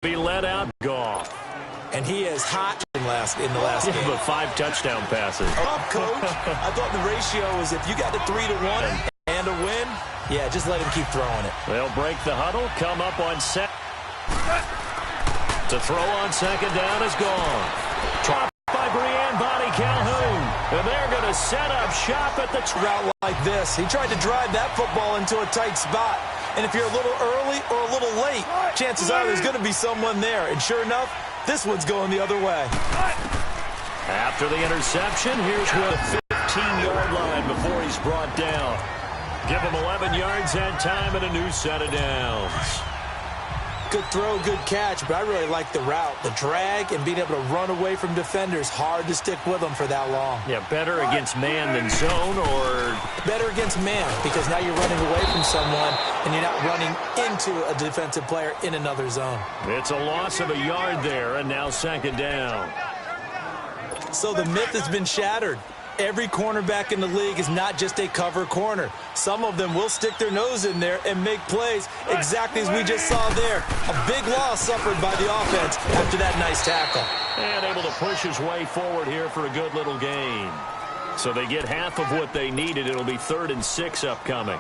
Be let out, Goff. And he is hot in the last game. But 5 touchdown passes. Coach, I thought the ratio was if you got to 3-1 and a win, yeah, just let him keep throwing it. They'll break the huddle, come up on set. To throw on second down is gone. Dropped by Brianne Bonnie Calhoun. And they're going to set up shop at the route like this. He tried to drive that football into a tight spot. And if you're a little early or a little late, chances are there's going to be someone there. And sure enough, this one's going the other way. After the interception, here's Will, 15-yard line before he's brought down. Give him 11 yards and time and a new set of downs. Good throw, good catch, but I really like the route. The drag and being able to run away from defenders, hard to stick with them for that long. Yeah, better against man than zone, or? Better against man, because now you're running away from someone and you're not running into a defensive player in another zone. It's a loss of a yard there, and now second down. So the myth has been shattered. Every cornerback in the league is not just a cover corner. Some of them will stick their nose in there and make plays exactly as we just saw there. A big loss suffered by the offense after that nice tackle. And able to push his way forward here for a good little gain. So they get half of what they needed. It'll be 3rd and 6 upcoming.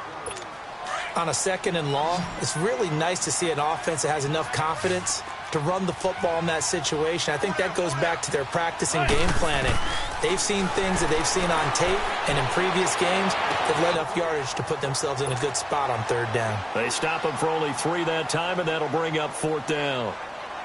On a 2nd and long, it's really nice to see an offense that has enough confidence to run the football in that situation. I think that goes back to their practice and game planning. They've seen things that they've seen on tape, and in previous games, they've led enough yardage to put themselves in a good spot on 3rd down. They stop him for only 3 that time, and that'll bring up 4th down.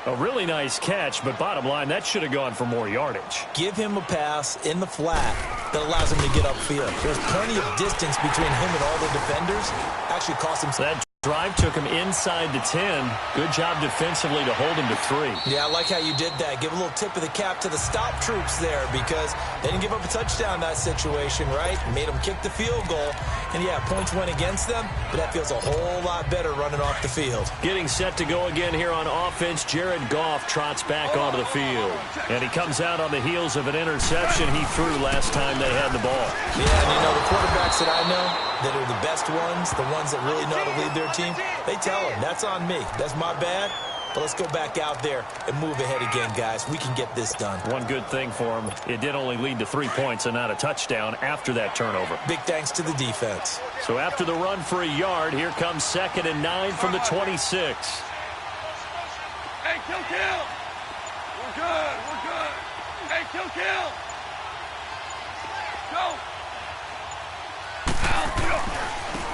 A really nice catch, but bottom line, that should have gone for more yardage. Give him a pass in the flat that allows him to get upfield. There's plenty of distance between him and all the defenders. Actually cost him some. That drive took him inside the 10. Good job defensively to hold him to 3. Yeah, I like how you did that. Give a little tip of the cap to the stop troops there, because they didn't give up a touchdown in that situation, right? Made them kick the field goal. And yeah, points went against them, but that feels a whole lot better running off the field. Getting set to go again here on offense, Jared Goff trots back onto the field. And he comes out on the heels of an interception he threw last time they had the ball. Yeah, and you know, the quarterbacks that I know that are the best ones, the ones that really know how to lead their team, they tell them, that's on me. That's my bad. But let's go back out there and move ahead again, guys. We can get this done. One good thing for him, it did only lead to 3 points and not a touchdown after that turnover. Big thanks to the defense. So after the run for a yard, here comes 2nd and 9 from the 26. Hey, kill. We're good. Hey, kill. Go.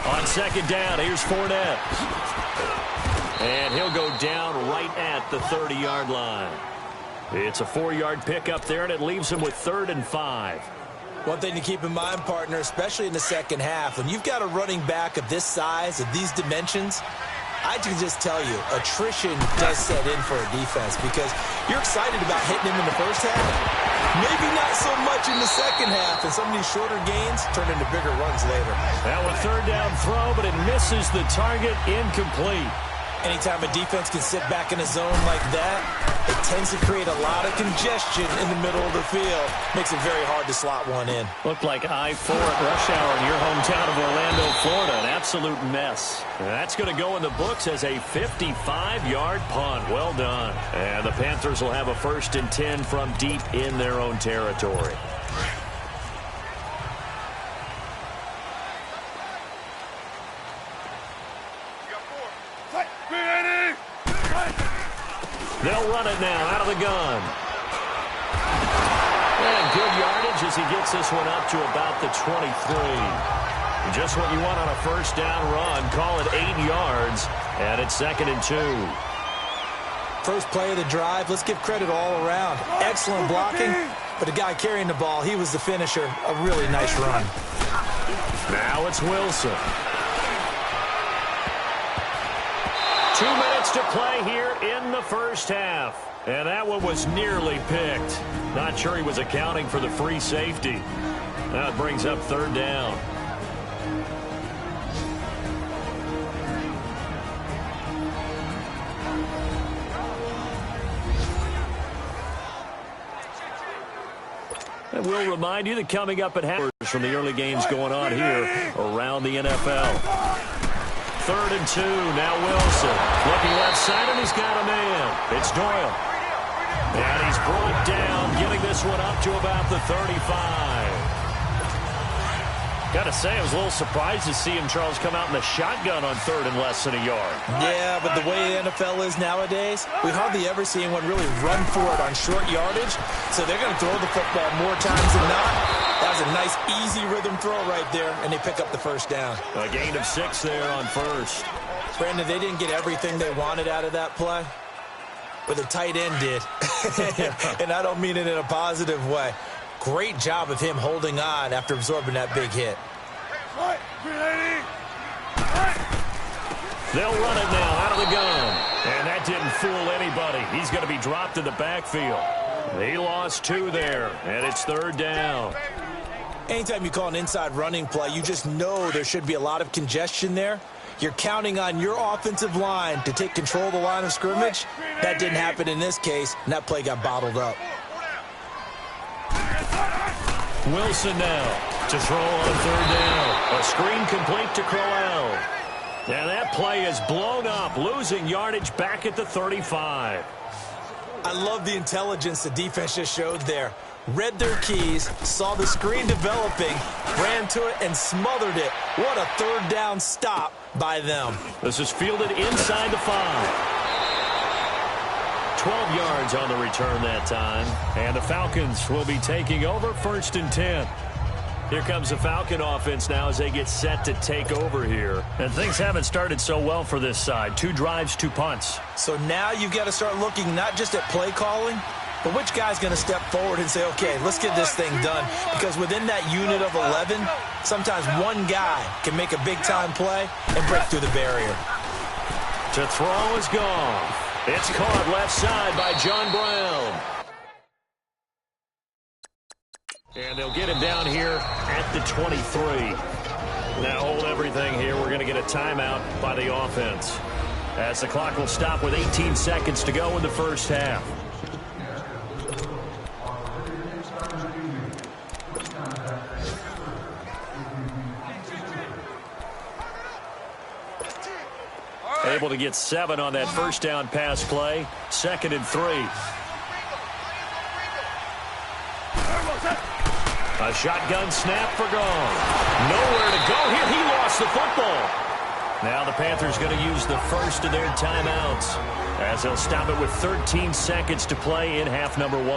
On 2nd down, here's Fournette. And he'll go down right at the 30-yard line. It's a 4-yard pickup there, and it leaves him with 3rd and 5. One thing to keep in mind, partner, especially in the second half, when you've got a running back of this size, of these dimensions, I can just tell you, attrition does set in for a defense, because you're excited about hitting him in the first half. Maybe not so much in the second half, and some of these shorter gains turn into bigger runs later. Now a 3rd down throw, but it misses the target, incomplete. Anytime a defense can sit back in a zone like that, it tends to create a lot of congestion in the middle of the field. Makes it very hard to slot one in. Looked like I-4 at rush hour in your hometown of Orlando, Florida. An absolute mess. And that's going to go in the books as a 55-yard punt. Well done. And the Panthers will have a 1st and 10 from deep in their own territory. They'll run it now out of the gun. And good yardage as he gets this one up to about the 23. Just what you want on a 1st down run. Call it 8 yards. And it's 2nd and 2. First play of the drive. Let's give credit all around. Excellent blocking. But the guy carrying the ball, he was the finisher. A really nice run. Now it's Wilson. 2 minutes to play here in the first half. And that one was nearly picked. Not sure he was accounting for the free safety. Now it brings up 3rd down. And we'll remind you that coming up at half from the early games going on here around the NFL. 3rd and 2. Now Wilson. Looking left side, and he's got a man. It's Doyle. And he's brought down, getting this one up to about the 35. Got to say, I was a little surprised to see him, Charles, come out in the shotgun on 3rd and less than a yard. Yeah, but the way the NFL is nowadays, we hardly ever see anyone really run for it on short yardage. So they're going to throw the football more times than not. That was a nice, easy rhythm throw right there, and they pick up the first down. A gain of 6 there on 1st. Brandon, they didn't get everything they wanted out of that play, but the tight end did. And I don't mean it in a positive way. Great job of him holding on after absorbing that big hit. They'll run it now out of the gun. And that didn't fool anybody. He's going to be dropped in the backfield. He lost 2 there, and it's 3rd down. Anytime you call an inside running play, you just know there should be a lot of congestion there. You're counting on your offensive line to take control of the line of scrimmage. That didn't happen in this case, and that play got bottled up. Wilson now to throw on 3rd down. A screen complete to Crowell. And that play is blown up, losing yardage back at the 35. I love the intelligence the defense just showed there. Read their keys, saw the screen developing, ran to it, and smothered it. What a 3rd down stop by them. This is fielded inside the 5. 12 yards on the return that time. And the Falcons will be taking over 1st and 10. Here comes the Falcon offense now as they get set to take over here. And things haven't started so well for this side. 2 drives, 2 punts. So now you've got to start looking not just at play calling, but which guy's going to step forward and say, okay, let's get this thing done. Because within that unit of 11, sometimes one guy can make a big-time play and break through the barrier. To throw is gone. It's caught left side by John Brown. And they'll get him down here at the 23. Now hold everything here. We're going to get a timeout by the offense, as the clock will stop with 18 seconds to go in the first half. Able to get 7 on that first down pass play. 2nd and 3. A shotgun snap for gone. Nowhere to go here. He lost the football. Now the Panthers going to use the first of their timeouts, as they'll stop it with 13 seconds to play in half number 1.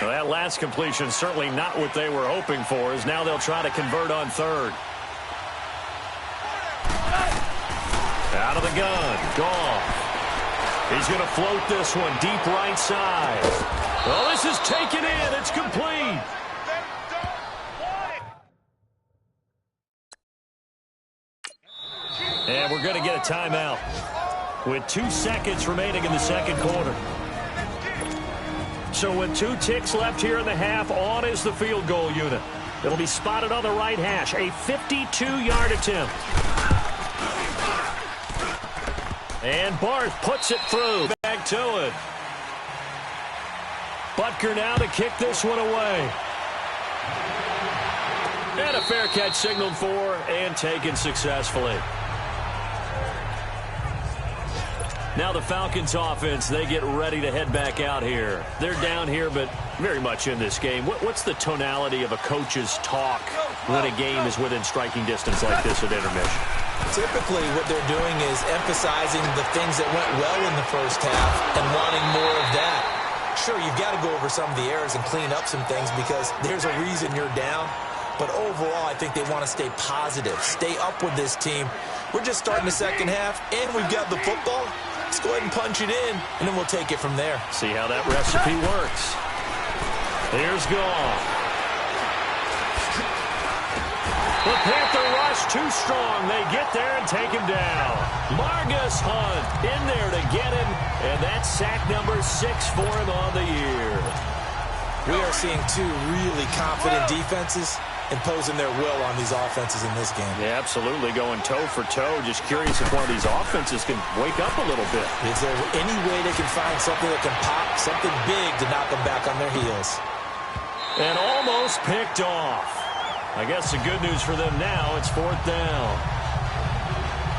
Well, that last completion certainly not what they were hoping for, as now they'll try to convert on 3rd. Out of the gun, Goff. He's going to float this one deep right side. Oh, this is taken in. It's complete. And we're going to get a timeout with 2 seconds remaining in the second quarter. So with 2 ticks left here in the half, on is the field goal unit. It'll be spotted on the right hash. A 52-yard attempt. And Barth puts it through. Back to it. Butker now to kick this one away. And a fair catch signaled for and taken successfully. Now the Falcons offense, they get ready to head back out here. They're down here, but very much in this game. What's the tonality of a coach's talk when a game is within striking distance like this at intermission? Typically, what they're doing is emphasizing the things that went well in the first half and wanting more of that. Sure, you've got to go over some of the errors and clean up some things because there's a reason you're down. But overall, I think they want to stay positive, stay up with this team. We're just starting the second half, and we've got the football. Let's go ahead and punch it in, and then we'll take it from there. See how that recipe works. Here's Goff. The Panther rush too strong. They get there and take him down. Margus Hunt in there to get him, and that's sack number 6 for him on the year. We are seeing 2 really confident defenses imposing their will on these offenses in this game. Yeah, absolutely, going toe for toe. Just curious if one of these offenses can wake up a little bit. Is there any way they can find something that can pop, something big to knock them back on their heels? And almost picked off. I guess the good news for them now, it's 4th down.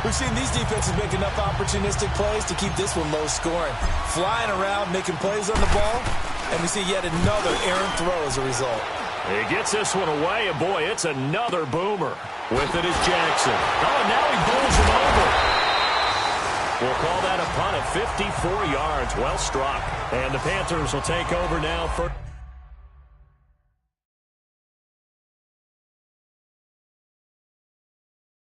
We've seen these defenses make enough opportunistic plays to keep this one low scoring. Flying around, making plays on the ball, and we see yet another errant throw as a result. He gets this one away, and boy, it's another boomer. With it is Jackson. Oh, and now he bowls him over. We'll call that a punt at 54 yards. Well struck. And the Panthers will take over now for...